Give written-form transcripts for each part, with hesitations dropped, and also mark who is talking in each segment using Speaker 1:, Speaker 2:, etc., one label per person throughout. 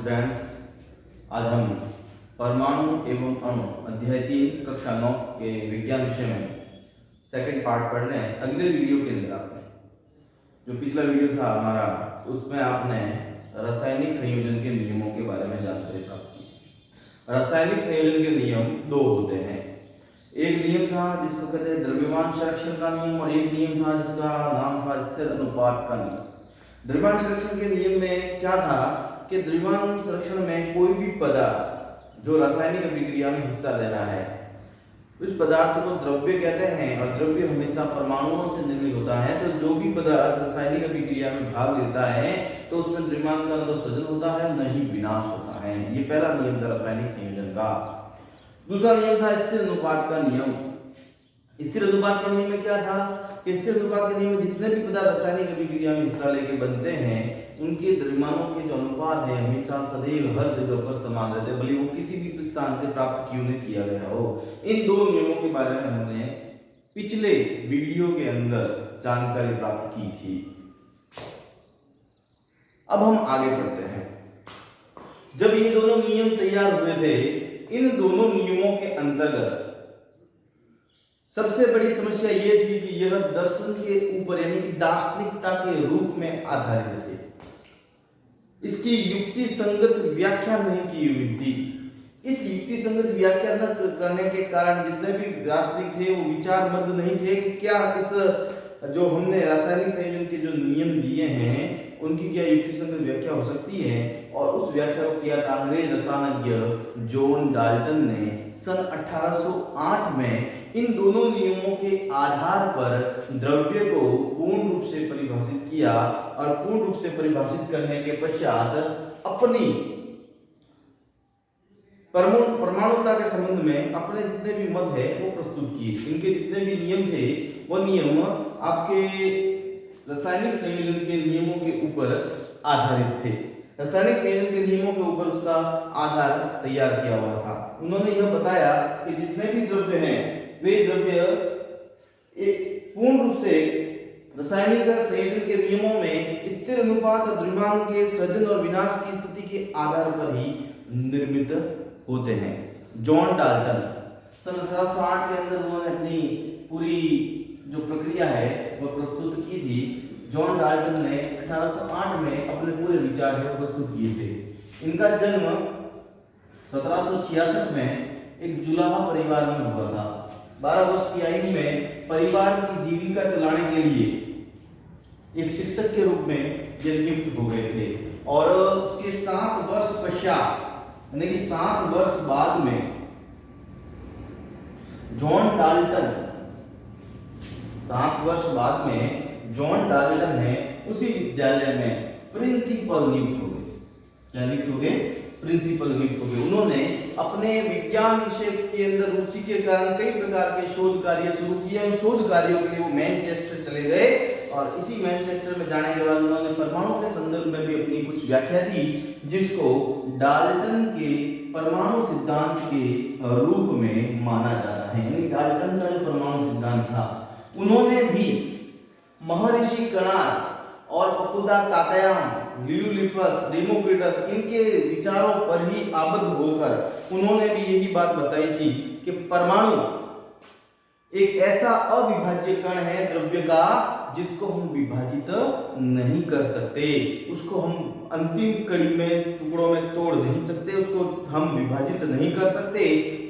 Speaker 1: Students, आज हम परमाणु एवं अणु अध्याय 3 कक्षा 9 के विज्ञान विषय में सेकंड पार्ट पढ़ रहे हैं। अगले वीडियो के अंदर आपने जो पिछला वीडियो था हमारा, उसमें आपने रासायनिक संयोजन के नियमों के बारे में जानकारी प्राप्त की। रासायनिक संयोजन के नियम दो होते हैं। एक नियम था जिसको कहते हैं द्रव्यमान संरक्षण का नियम, और एक नियम था जिसका नाम था स्थिर अनुपात का नियम। द्रव्यमान संरक्षण के नियम में क्या था कि द्रव्यमान संरक्षण में कोई भी पदार्थ जो रासायनिक अभिक्रिया में हिस्सा ले रहा है, उस पदार्थ को द्रव्य कहते हैं, और द्रव्य हमेशा परमाणुओं से निर्मित होता है। तो जो भी पदार्थ रासायनिक अभिक्रिया में भाग लेता है तो उसमें द्रव्यमान का न तो सृजन होता है न ही विनाश होता है। ये पहला नियम था रासायनिक संयोजन का। दूसरा नियम था स्थिर अनुपात का नियम। स्थिर अनुपात के नियम में क्या था कि स्थिर अनुपात के नियम में जितने भी पदार्थ रासायनिक अभिक्रिया में हिस्सा लेके बनते हैं, उनके द्रव्यमानों के जो अनुपात है हमेशा सदैव हर जगह पर समान रहते हैं, भले वो किसी भी स्थान से प्राप्त क्यों न किया गया हो। इन दो नियमों के बारे में हमने पिछले वीडियो के अंदर जानकारी प्राप्त की थी। अब हम आगे बढ़ते हैं। जब ये दोनों नियम तैयार हुए थे, इन दोनों नियमों के अंतर्गत सबसे बड़ी समस्या ये थी कि यह दर्शन के ऊपर यानी कि दार्शनिकता के रूप में आधारित थे। इसकी युक्ति संगत व्याख्या नहीं की हुई थी। इस युक्ति संगत व्याख्या न करने के कारण जितने भी दार्शनिक थे वो विचारबद्ध नहीं थे कि क्या इस जो हमने रासायनिक संयोजन के जो नियम दिए हैं उनकी क्या युक्ति संगत व्याख्या हो सकती है। और उस व्याख्या को किया था अंग्रेज रसायनज्ञ जॉन डाल्टन ने सन 1808 में। इन दोनों नियमों के आधार पर द्रव्य को पूर्ण रूप से परिभाषित किया, और पूर्ण रूप से परिभाषित करने के पश्चात अपनी परमाणुता के संबंध में अपने जितने भी मत है वो प्रस्तुत किए। इनके जितने भी नियम थे वो नियम आपके रासायनिक संयोजन के नियमों के ऊपर आधारित थे। रासायनिक संयोजन के नियमों के ऊपर उसका आधार तैयार किया हुआ था। उन्होंने यह बताया कि जितने भी द्रव्य हैं वे द्रव्य एक पूर्ण रूप से रासायनिक संयोजन के नियमों में स्थिर अनुपात और द्रव्यमान के सृजन और विनाश की स्थिति के आधार पर ही निर्मित होते हैं। जॉन डाल्टन सन 1808 के अंदर उन्होंने अपनी पूरी जो प्रक्रिया है वह प्रस्तुत की थी। जॉन डाल्टन ने 1808 में अपने पूरे विचार को प्रस्तुत किए थे। इनका जन्म 1766 में एक जुलाहा परिवार में हुआ था। 12 वर्ष की आयु में परिवार की जीविका चलाने के लिए एक शिक्षक के रूप में ये नियुक्त हो गए थे। और उसके 7 वर्ष पश्चात यानी कि 7 वर्ष बाद में जॉन डाल्टन 7 वर्ष बाद में जॉन डाल्टन है उसी विद्यालय में प्रिंसिपल नियुक्त हो गए। क्या नियुक्त हो गए? प्रिंसिपल नियुक्त हो गए। उन्होंने अपने विज्ञान विषय के अंदर रुचि के कारण कई प्रकार के शोध कार्य शुरू किए। उन शोध कार्यों के लिए वो मैनचेस्टर चले गए, और इसी मैनचेस्टर में जाने के बाद उन्होंने परमाणु के संदर्भ में भी अपनी कुछ व्याख्या दी, जिसको डाल्टन के परमाणु सिद्धांत के रूप में माना जाता है। यानी डाल्टन का जो परमाणु सिद्धांत था, उन्होंने भी महर्षि कणाद और पपुदा तातायाम, ल्यूलिपस, डेमोक्रिटस इनके विचारों पर ही आबद्ध होकर उन्होंने भी यही बात बताई थी कि परमाणु एक ऐसा अविभाज्य कण है द्रव्य का जिसको हम विभाजित नहीं कर सकते, उसको हम अंतिम कड़ी में टुकड़ों में तोड़ नहीं सकते, उसको हम विभाजित नहीं कर सकते,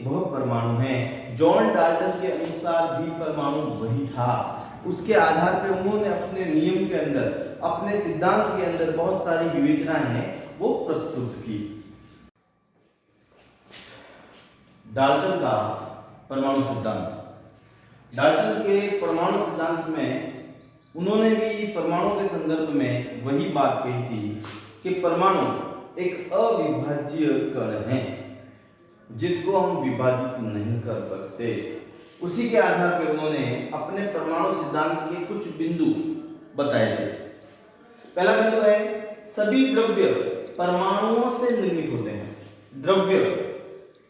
Speaker 1: वह परमाणु है। जॉन डाल्टन के अनुसार भी परमाणु वही था। उसके आधार पर उन्होंने अपने नियम के अंदर, अपने सिद्धांत के अंदर बहुत सारी विवेचनाएं हैं वो प्रस्तुत की। डाल्टन का परमाणु सिद्धांत। डाल्टन के परमाणु सिद्धांत में उन्होंने भी परमाणु के संदर्भ में वही बात कही थी कि परमाणु एक अविभाज्य कण है जिसको हम विभाजित नहीं कर सकते। उसी के आधार पर उन्होंने अपने परमाणु सिद्धांत के कुछ बिंदु बताए थे। पहला बिंदु है सभी द्रव्य परमाणुओं से निर्मित होते हैं।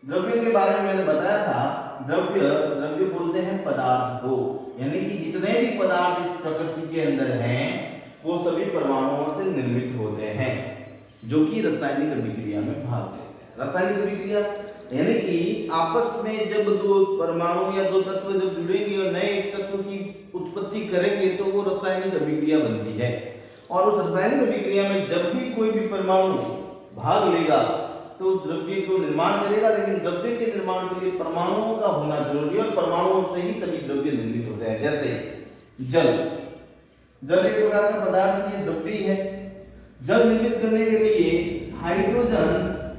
Speaker 1: द्रव्य के बारे में मैंने बताया था। द्रव्य बोलते हैं पदार्थ को, यानी कि जितने भी पदार्थ इस प्रकृति के अंदर हैं वो सभी परमाणुओं से निर्मित होते हैं। जो कि रासायनिक अभिक्रिया में भाग लेते हैं। रासायनिक अभिक्रिया यानी कि आपस में जब दो परमाणु या दो तत्व जब जुड़ेंगे और नए एक तत्व की उत्पत्ति करेंगे तो वो रासायनिक अभिक्रिया बनती है। और उस रासायनिक अभिक्रिया में जब भी कोई भी परमाणु भाग लेगा तो उस द्रव्य को निर्माण करेगा, लेकिन द्रव्य के निर्माण के लिए परमाणुओं का होना जरूरी है और परमाणुओं से ही सभी द्रव्य निर्मित होते हैं। जैसे जल, जल एक प्रकार का पदार्थ ये द्रव्य है। जल निर्मित करने के लिए हाइड्रोजन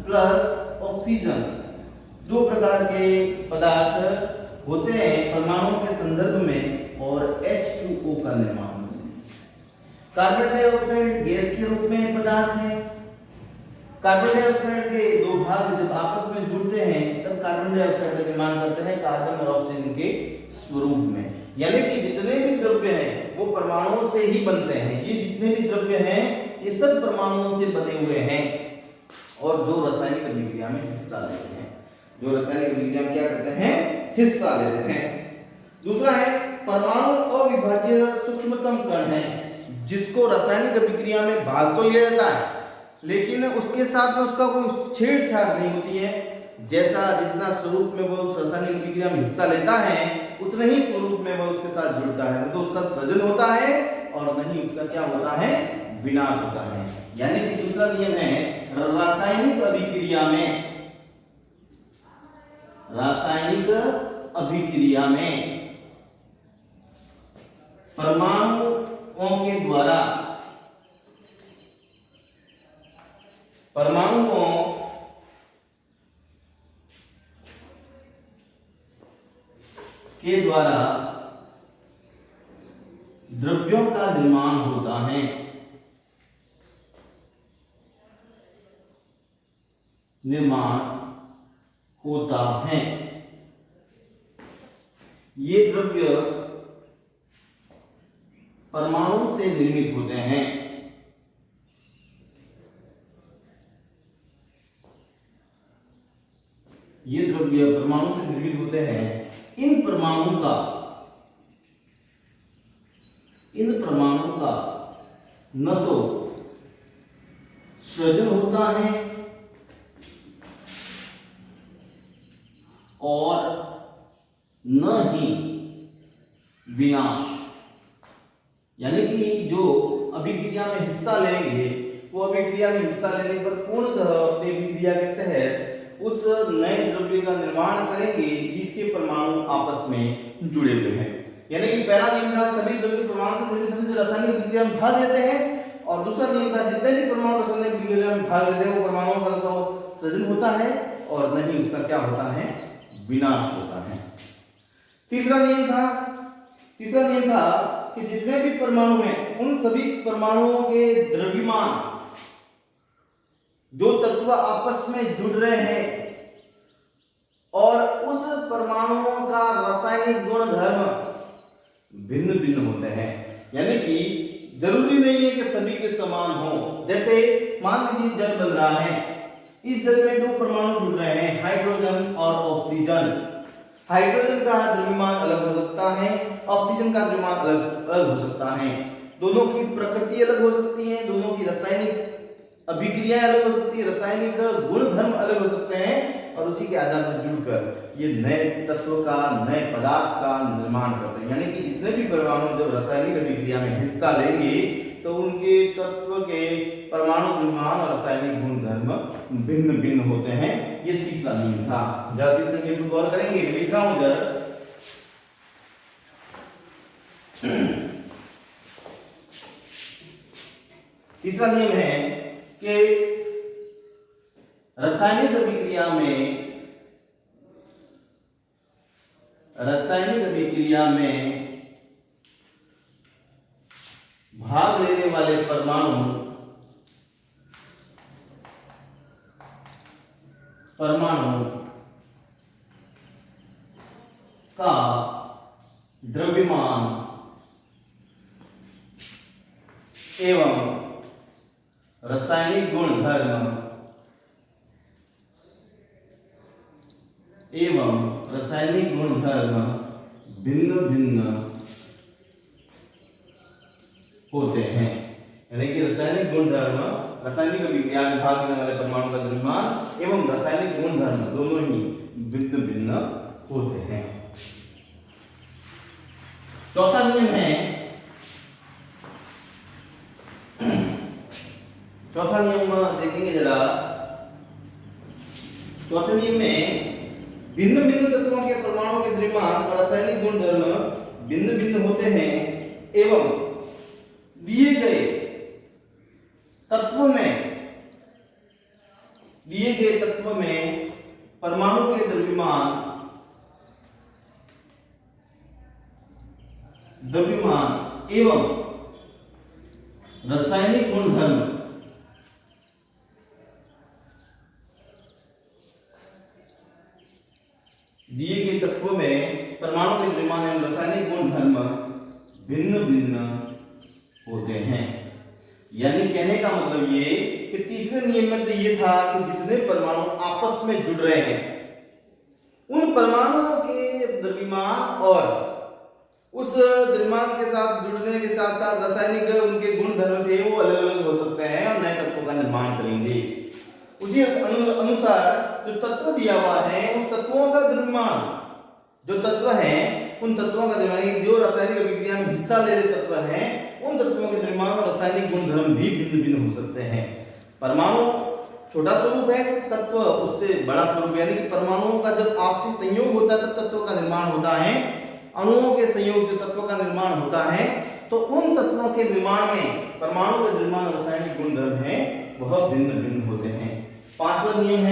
Speaker 1: प्लस ऑक्सीजन दो प्रकार के पदार्थ होते हैं परमाणुओं के संदर्भ में और H2O का निर्माण होता है। कार्बन डाइऑक्साइड गैस के रूप में पदार्थ है। कार्बन डाइऑक्साइड के दो भाग जब आपस में जुड़ते हैं तब कार्बन डाइऑक्साइड का निर्माण करते हैं कार्बन और ऑक्सीजन के स्वरूप में। यानी कि जितने भी द्रव्य हैं वो परमाणुओं से ही बनते हैं। ये जितने भी द्रव्य हैं ये सब परमाणुओं से बने हुए हैं और जो रासायनिक अभिक्रिया में हिस्सा लेते हैं। जो रासायनिक अभिक्रिया में क्या करते हैं? हिस्सा लेते हैं। दूसरा है परमाणु अविभाज्य सूक्ष्मतम कण है, जिसको रासायनिक अभिक्रिया में भाग तो लिया जाता है लेकिन उसके साथ में उसका कोई छेड़छाड़ नहीं होती है। जैसा जितना स्वरूप में वो उस रासायनिक अभिक्रिया में हिस्सा लेता है उतने ही स्वरूप में वो उसके साथ जुड़ता है, तो उसका सृजन होता है और नहीं उसका क्या होता है? विनाश होता है। यानी कि दूसरा नियम है रासायनिक अभिक्रिया में, रासायनिक अभिक्रिया में परमाणुओं के द्वारा परमाणुओं के द्वारा द्रव्यों का निर्माण होता है। ये द्रव्य परमाणु से निर्मित होते हैं। ये द्रव्य परमाणु से निर्मित होते हैं। इन परमाणु का न तो सृजन होता है और न ही विनाश। यानी कि जो अभिक्रिया में हिस्सा लेंगे वो अभिक्रिया में हिस्सा लेने पर पूर्णतः अपनी अभिक्रिया के तहत उस नए द्रव्य का निर्माण करेंगे जिसके परमाणु आपस में जुड़े हुए हैं। यानी कि पहला नियम था सभी द्रव्य परमाणु से निर्मित होते हैं जो रासायनिक अभिक्रिया में भाग लेते हैं, और दूसरा नियम था जितने भी परमाणु रासायनिक अभिक्रिया में भाग लेते हैं वो परमाणुओं का तो सृजन होता है और नहीं उसका क्या होता है? विनाश होता है। तीसरा नियम था कि जितने भी परमाणु हैं उन सभी परमाणुओं के द्रव्यमान जो तत्व आपस में जुड़ रहे हैं और उस परमाणुओं का रासायनिक गुणधर्म भिन्न भिन्न होते हैं। यानी कि जरूरी नहीं है कि सभी के समान हो। जैसे मान लीजिए जल बन रहा है, इस जल में दो परमाणु जुड़ रहे हैं हाइड्रोजन और ऑक्सीजन। हाइड्रोजन का द्रव्यमान अलग हो सकता है, ऑक्सीजन का द्रव्यमान अलग हो सकता है। दोनों की प्रकृति अलग हो सकती है, दोनों की रासायनिक अभिक्रियाएं अलग हो सकती है, रासायनिक गुणधर्म अलग हो सकते हैं और उसी के आधार पर जुड़कर ये नए तत्व का, नए पदार्थ का निर्माण करते हैं। यानी कि जितने भी परमाणु जब रासायनिक अभिक्रिया में हिस्सा लेंगे तो उनके तत्व के परमाणु द्रव्यमान और रासायनिक गुणधर्म भिन्न भिन्न होते हैं। ये तीसरा नियम था। जरा तीसरे नियम को गौर करेंगे, लिख रहा हूं इधर। तीसरा नियम है कि रासायनिक अभिक्रिया में भाग लेने वाले परमाणु का द्रव्यमान एवं रासायनिक गुणधर्म भिन्न भिन्न होते हैं। यानी कि रासायनिक गुणधर्म रासायनिक अभिक्रिया में भाग लेने वाले परमाणु का द्रव्यमान एवं रासायनिक गुणधर्म दोनों ही भिन्न भिन्न होते हैं। चौथा नियम है, चौथा नियम देखेंगे जरा। चौथे नियम में भिन्न भिन्न तत्वों के परमाणु के द्रव्यमान और रासायनिक गुणधर्म भिन्न भिन्न होते हैं एवं दिए गए तत्व में परमाणु के द्रव्यमान एवं रासायनिक गुणधर्म दिए गए तत्वों में परमाणु के द्रव्यमान एवं रासायनिक गुणधर्म भिन्न भिन्न होते हैं। यानी कहने का मतलब ये कि तीसरे नियम में तो ये था कि जितने परमाणु आपस में जुड़ रहे हैं उन परमाणुओं के द्रव्यमान और उस द्रव्यमान के साथ जुड़ने के साथ साथ रासायनिक उनके गुण धर्म थे वो अलग अलग हो सकते हैं और नए तत्वों का निर्माण करेंगे। उसी अनुसार जो तत्व दिया हुआ है उस तत्वों का द्रव्यमान, जो तत्व हैं उन तत्वों का द्रव्यमान, जो रासायनिक अभिक्रिया में हिस्सा ले रहे तत्व हैं उन तत्वों के द्रव्यमान और रासायनिक गुणधर्म भी भिन्न भिन्न हो सकते हैं। परमाणु छोटा स्वरूप है, तत्व उससे बड़ा स्वरूप, यानी कि परमाणुओं का जब आपसी संयोग होता है तब तत्व का निर्माण होता है, अणुओं के संयोग से तत्व का निर्माण होता है। तो उन तत्वों के निर्माण में परमाणु के द्रव्यमान और रासायनिक गुणधर्म है वह भिन्न भिन्न होते हैं। पांचवा नियम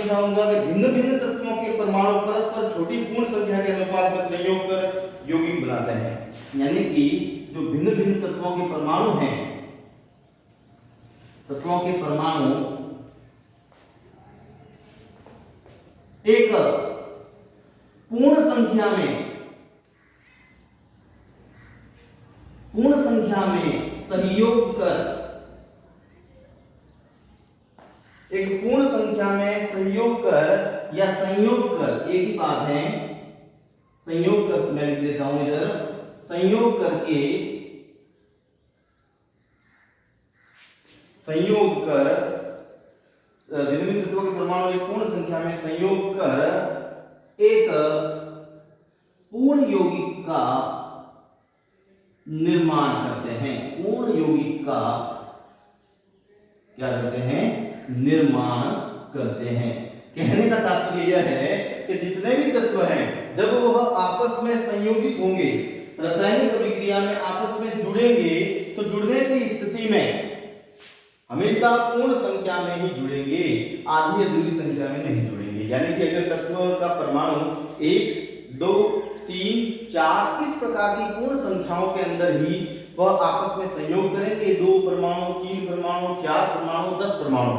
Speaker 1: था उनका कि भिन्न भिन्न तत्वों के परमाणु परस्पर छोटी पूर्ण संख्या के अनुपात में संयोग कर यौगिक बनाते हैं। यानी कि जो भिन्न भिन्न तत्वों के परमाणु हैं, तत्वों के परमाणु एक पूर्ण संख्या में संयोग कर, एक पूर्ण संख्या में संयोग कर या संयोग कर, एक ही बात है, संयोग कर, मैं लिख देता हूं इधर, संयोग करके, संयोग कर भिन्न भिन्न तत्वों के परमाणु एक पूर्ण संख्या में संयोग कर एक पूर्ण यौगिक का निर्माण करते हैं। पूर्ण यौगिक का क्या करते हैं? निर्माण करते हैं। कहने का तात्पर्य यह है कि जितने भी तत्व हैं जब वह आपस में संयोगित होंगे, रासायनिक अभिक्रिया में आपस में जुड़ेंगे, तो जुड़ने की स्थिति में हमेशा पूर्ण संख्या में ही जुड़ेंगे, आधी अधूरी संख्या में नहीं जुड़ेंगे। यानी कि अगर तत्व का परमाणु 1, 2, 3, 4 इस प्रकार की पूर्ण संख्याओं के अंदर ही वह आपस में संयोग करेंगे, 2 परमाणु, 3 परमाणु, 4 परमाणु, 10 परमाणु,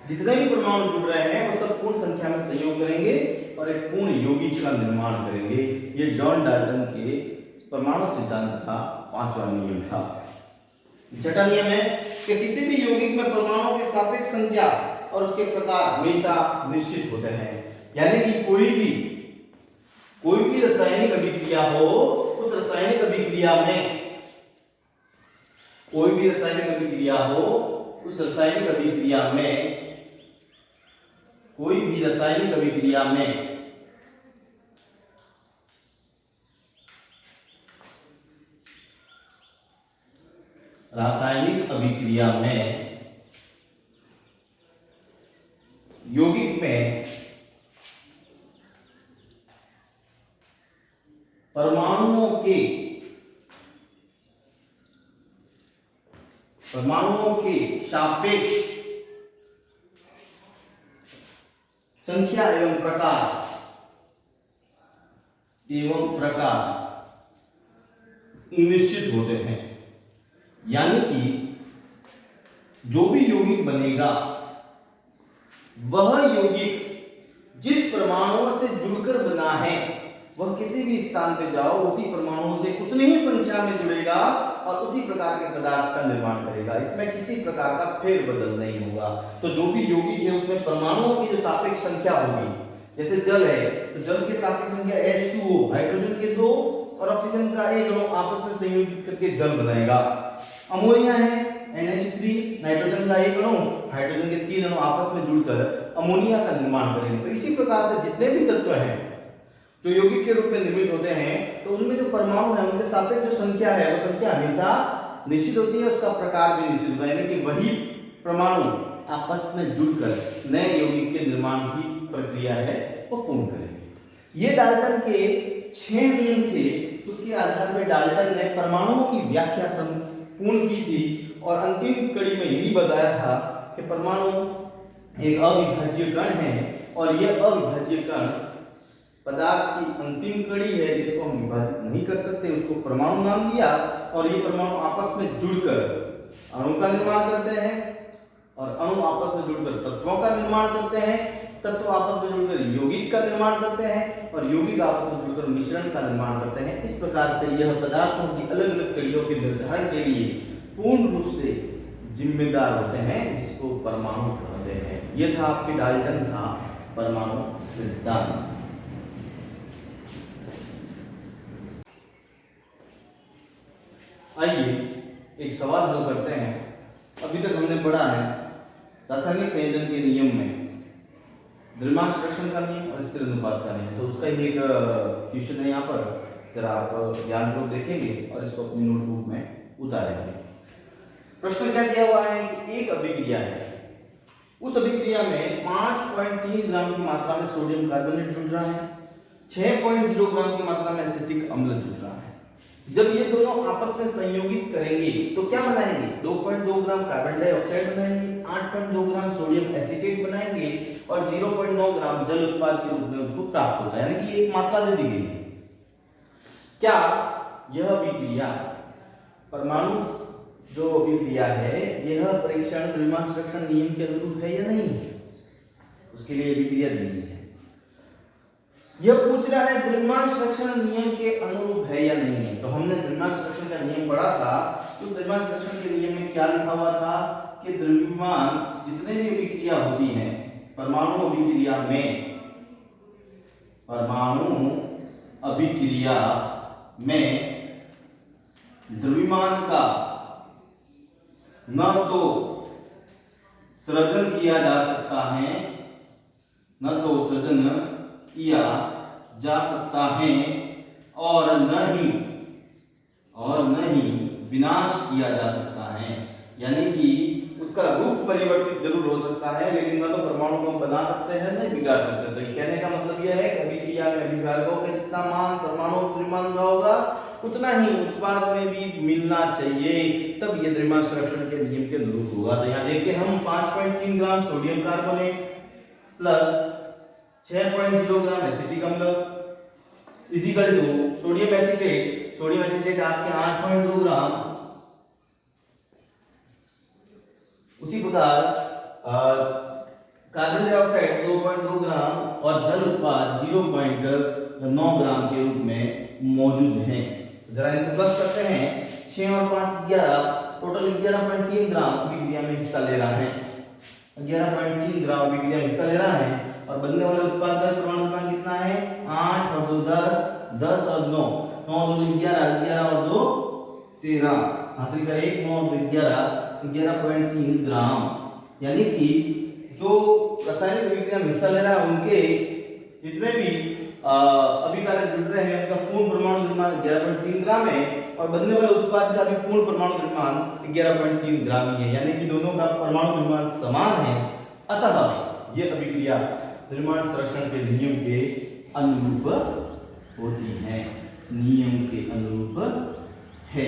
Speaker 1: जितने भी परमाणु जुड़ रहे हैं वो सब पूर्ण संख्या में संयोग करेंगे और एक पूर्ण यौगिक का निर्माण करेंगे। ये जॉन डाल्टन के परमाणु सिद्धांत का 5वां नियम था। छठा नियम है कि किसी भी यौगिक में परमाणुओं की सापेक्ष संख्या और उसके प्रकार हमेशा निश्चित होते हैं। यानी कि कोई भी रासायनिक अभिक्रिया हो, उस रासायनिक अभिक्रिया में कोई भी रासायनिक अभिक्रिया हो, उस रासायनिक अभिक्रिया में कोई भी रासायनिक अभिक्रिया में यौगिक में परमाणुओं के सापेक्ष संख्या एवं प्रकार निश्चित होते हैं। यानी कि जो भी यौगिक बनेगा वह यौगिक जिस परमाणुओं से जुड़कर बना है वह किसी भी स्थान पे जाओ उसी परमाणुओं से उतनी ही संख्या में जुड़ेगा और उसी प्रकार के पदार्थ का निर्माण करेगा। इसमें किसी प्रकार का फेरबदल नहीं होगा। तो जो भी यौगिक है उसमें परमाणुओं की जो सापेक्ष संख्या होगी, जैसे जल है तो जल की सापेक्ष संख्या H2O, हाइड्रोजन के 2 और ऑक्सीजन का 1 अणु आपस में संयोजित करके जल बनाएगा। अमोनिया है NH3 नाइट्रोजन का एक अणु हाइड्रोजन के 3 अणु आपस में जुड़कर अमोनिया का निर्माण करेंगे। तो इसी प्रकार से जितने भी तत्व हैं जो यौगिक के रूप में निर्मित होते हैं, तो उनमें जो परमाणु है उनके सापेक्ष जो संख्या है वो संख्या हमेशा निश्चित होती है, उसका प्रकार भी निश्चित होता है, यानी कि वही परमाणु आपस में जुड़कर नए यौगिक के निर्माण की प्रक्रिया है वो पूर्ण करेंगे। ये डाल्टन के 6 नियम थे, उसके आधार पर डाल्टन ने परमाणुओं की व्याख्या संपूर्ण की थी और अंतिम कड़ी में यही बताया था कि परमाणु एक अविभाज्य कण है और यह अविभाज्य कण पदार्थ की अंतिम कड़ी है जिसको हम विभाजित नहीं कर सकते, उसको परमाणु नाम दिया। और ये परमाणु आपस में जुड़कर अणु का निर्माण करते हैं और अणु आपस में जुड़कर तत्वों का निर्माण करते हैं, तत्व आपस में जुड़कर यौगिक का निर्माण करते हैं और यौगिक आपस में जुड़कर मिश्रण का निर्माण करते हैं। इस प्रकार से यह पदार्थों की अलग अलग कड़ियों के निर्धारण के लिए पूर्ण रूप से जिम्मेदार होते हैं, जिसको परमाणु कहते हैं। यह था आपके डाल्टन का परमाणु सिद्धांत। आइए एक सवाल हल करते हैं। अभी तक हमने पढ़ा है रासायनिक संयोजन के नियम में द्रव्यमान संरक्षण का नियम और स्थिर अनुपात का नियम। तो उसका ही एक क्वेश्चन है यहाँ पर, जरा आप ध्यानपूर्वक देखेंगे और इसको अपनी नोटबुक में उतारेंगे। प्रश्न क्या दिया हुआ है कि एक अभिक्रिया है, उस अभिक्रिया में 5.3 ग्राम की मात्रा में सोडियम कार्बोनेट जुड़ रहा है, 6.0 ग्राम की मात्रा में एसिटिक अम्ल जुड़ रहा है। जब ये दोनों आपस में संयोगित करेंगे तो क्या बनाएंगे? 2.2 ग्राम कार्बन डाइऑक्साइड बनाएंगे, 8.2 ग्राम सोडियम एसीटेट बनाएंगे और 0.9 ग्राम जल उत्पाद के रूप में उनको प्राप्त होता है, यानी कि एक मात्रा दे दी गई है। क्या यह अभिक्रिया परमाणु जो अभिक्रिया है यह परीक्षण द्रव्यमान संरक्षण नियम के अनुरूप है या नहीं? उसके लिए अभिक्रिया दी गई है। यह पूछ रहा है द्रव्यमान संरक्षण नियम के अनुरूप है या नहीं है। तो हमने द्रव्यमान संरक्षण का नियम पढ़ा था, तो द्रव्यमान संरक्षण के नियम में क्या लिखा हुआ था कि द्रव्यमान जितने भी अभिक्रिया होती हैं परमाणु अभिक्रिया में द्रव्यमान का न तो सृजन किया जा सकता है, न तो सृजन किया जा सकता है और न ही विनाश किया जा सकता है, यानी कि उसका रूप परिवर्तित जरूर हो सकता है लेकिन न तो परमाणु को बना सकते हैं न बिगाड़ सकते हैं। तो कहने का मतलब यह है कि अभिक्रिया में अभिकारकों का जितना मान परमाणु द्रव्यमान का होगा उतना ही उत्पाद में भी मिलना चाहिए, तब ये द्रव्यमान संरक्षण के नियम के अनुरूप होगा। तो यहाँ देखते हम 5.3 ग्राम सोडियम कार्बोनेट प्लस 6.0 ग्राम एसिटिक अम्ल इक्वल टू सोडियम एसिटेट आपके 8.2 ग्राम, उसी प्रकार कार्बन डाइऑक्साइड 2.2 ग्राम और जल उत्पाद 0.9 ग्राम के रूप में मौजूद हैं। जरा इनको प्लस करते हैं, 6 और 5 11, टोटल 11.3 ग्राम अभिक्रिया में हिस्सा ले रहा है, 11.3 ग्राम अभिक्रिया में हिस्सा ले रहा है और बनने वाले उत्पाद का परमाणु क्रमांक कितना है? 8 और 2 10, 10 और 9, 9 और 2 11, 11 और 2 13, हासिल करें 9 और 11 11.3 ग्राम, यानी कि जो रासायनिक अभिक्रिया में हिस्सा ले रहा है उनके जितने भी अभिकारक जुड़ रहे हैं उनका पूर्ण परमाणु द्रव्यमान 11.3 ग्राम है और बनने वाले उत्पाद का भी पूर्ण परमाणु द्रव्यमान 11.3 ग्राम ही है, यानी कि दोनों का परमाणु द्रव्यमान समान है। अतः यह अभिक्रिया द्रव्यमान संरक्षण के नियम के अनुरूप होती है, नियम के अनुरूप है।